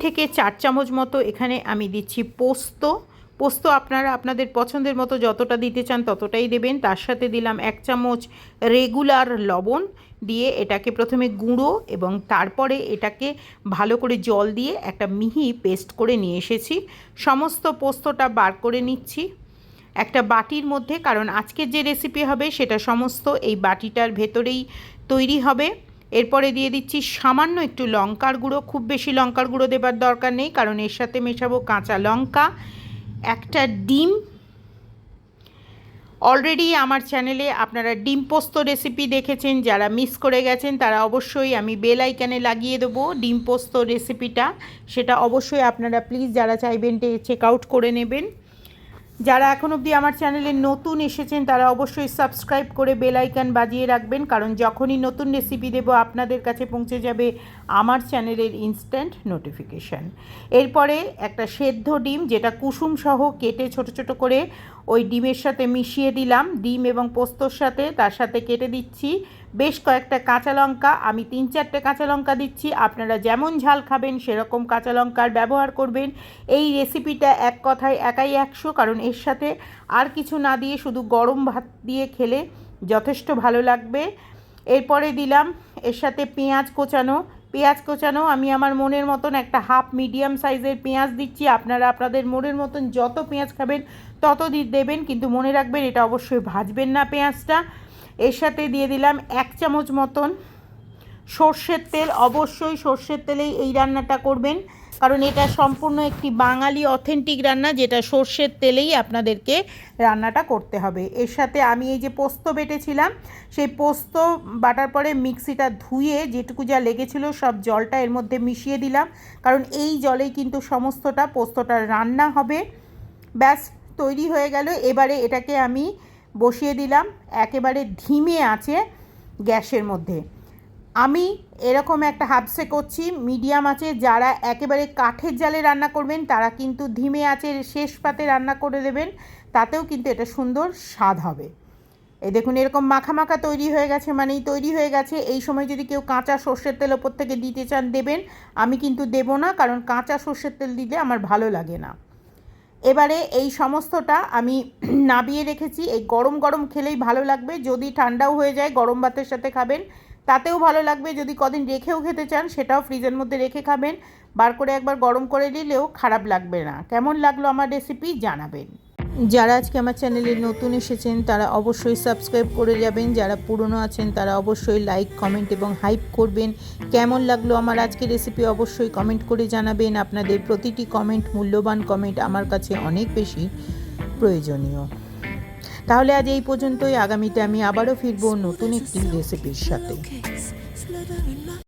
থেকে 4 চামচ মতো এখানে আমি দিচ্ছি পোস্ত। পোস্ত আপনারা আপনাদের পছন্দের মতো যতটা দিতে চান ততটাই দেবেন। তার সাথে দিলাম 1 চামচ রেগুলার লবণ দিয়ে এটাকে প্রথমে গুঁড়ো এবং তারপরে এটাকে ভালো করে জল দিয়ে একটা মিহি পেস্ট করে নিয়ে এসেছি। সমস্ত পোস্তটা বার করে নিচ্ছি একটা বাটির মধ্যে, কারণ আজকের যে রেসিপি হবে সেটা সমস্ত এই বাটিটার ভেতরেই তৈরি হবে। এরপরে দিয়ে দিচ্ছি সামান্য একটু লঙ্কার গুঁড়ো, খুব বেশি লঙ্কার গুঁড়ো দেবার দরকার নেই, কারণ এর সাথে মেশাবো কাঁচা লঙ্কা, একটা ডিম। অলরেডি আমার চ্যানেলে আপনারা ডিম পোস্ত রেসিপি দেখেছেন, যারা মিস করে গেছেন তারা অবশ্যই আমি বেল আইকনে লাগিয়ে দেবো ডিম পোস্ত রেসিপিটা, সেটা অবশ্যই আপনারা প্লিজ যারা চাইবেন চেক আউট করে নেবেন। যারা এখন অবধি আমার চ্যানেলে নতুন এসেছেন তারা অবশ্যই সাবস্ক্রাইব করে বেল আইকন বাজিয়ে রাখবেন, কারণ যখনই নতুন রেসিপি দেবো আপনাদের কাছে পৌঁছে যাবে আমার চ্যানেলের ইনস্ট্যান্ট নোটিফিকেশান। এরপরে একটা সেদ্ধ ডিম, যেটা কুসুম সহ কেটে ছোট ছোট করে ওই ডিমের সাথে মিশিয়ে দিলাম, ডিম এবং পোস্তর সাথে। তার সাথে কেটে দিচ্ছি বেশ কয়েকটা কাঁচা লঙ্কা, আমি 3-4টে কাঁচা লঙ্কা দিচ্ছি। আপনারা যেমন ঝাল খাবেন সেরকম কাঁচা লঙ্কার ব্যবহার করবেন। এই রেসিপিটা এক কথায় একাই 100, কারণ এর সাথে আর কিছু না দিয়ে শুধু গরম ভাত দিয়ে খেলে যথেষ্ট ভালো লাগবে। এরপরে দিলাম এর সাথে পেঁয়াজ কোচানো, আমি আমার মনের মতন একটা হাফ মিডিয়াম সাইজের পেঁয়াজ দিচ্ছি। আপনারা আপনাদের মনের মতন যত পেঁয়াজ খাবেন তত দেবেন, কিন্তু মনে রাখবেন এটা অবশ্যই ভাজবেন না পেঁয়াজটা। এর সাথে দিয়ে দিলাম 1 চামচ মতন সর্ষের তেল। অবশ্যই সর্ষের তেলেই এই রান্নাটা করবেন, কারণ এটা সম্পূর্ণ একটি বাঙালি অথেন্টিক রান্না, যেটা সর্ষের তেলেই আপনাদেরকে রান্নাটা করতে হবে। এর সাথে আমি এই যে পোস্ত বেটেছিলাম, সেই পোস্ত বাটার পরে মিক্সিটা ধুয়ে যেটুকু যা লেগেছিলো সব জলটা এর মধ্যে মিশিয়ে দিলাম, কারণ এই জলেই কিন্তু সমস্তটা পোস্তটা রান্না হবে। ব্যাস তৈরি হয়ে গেল। এবারে এটাকে আমি বসিয়ে দিলাম একেবারে ধিমে আঁচে গ্যাসের মধ্যে। আমি এরকম একটা হাফসে করছি মিডিয়াম আঁচে। যারা একেবারে কাঠের জালে রান্না করবেন তারা কিন্তু ধিমে আঁচে শেষ পাতে রান্না করে দেবেন, তাতেও কিন্তু এটা সুন্দর স্বাদ হবে। এই দেখুন এরকম মাখা মাখা তৈরি হয়ে গেছে, মানেই তৈরি হয়ে গেছে। এই সময় যদি কেউ কাঁচা সর্ষের তেল ওপর থেকে দিতে চান দেবেন, আমি কিন্তু দেবো না, কারণ কাঁচা সর্ষের তেল দিলে আমার ভালো লাগে না। এবারে এই সমস্তটা আমি নাবিয়ে রেখেছি। এই গরম গরম খেলেই ভালো লাগবে, যদি ঠান্ডাও হয়ে যায় গরম ভাতের সাথে খাবেন তাতেও ভালো লাগবে। যদি কদিন রেখেও খেতে চান সেটাও ফ্রিজের মধ্যে রেখে খাবেন, বার করে একবার গরম করে নিলেও খারাপ লাগবে না। কেমন লাগলো আমার রেসিপি জানাবেন। যারা আজকে আমার চ্যানেলে নতুন এসেছেন তারা অবশ্যই সাবস্ক্রাইব করে যাবেন, যারা পুরনো আছেন তারা অবশ্যই লাইক কমেন্ট এবং হাইপ করবেন। কেমন লাগলো আমার আজকের রেসিপি অবশ্যই কমেন্ট করে জানাবেন। আপনাদের প্রতিটি কমেন্ট, মূল্যবান কমেন্ট আমার কাছে অনেক বেশি প্রয়োজনীয়। তাহলে আজ এই পর্যন্তই। আগামীতে আমি আবারও ফিরবো নতুন একটি রেসিপির সাথে।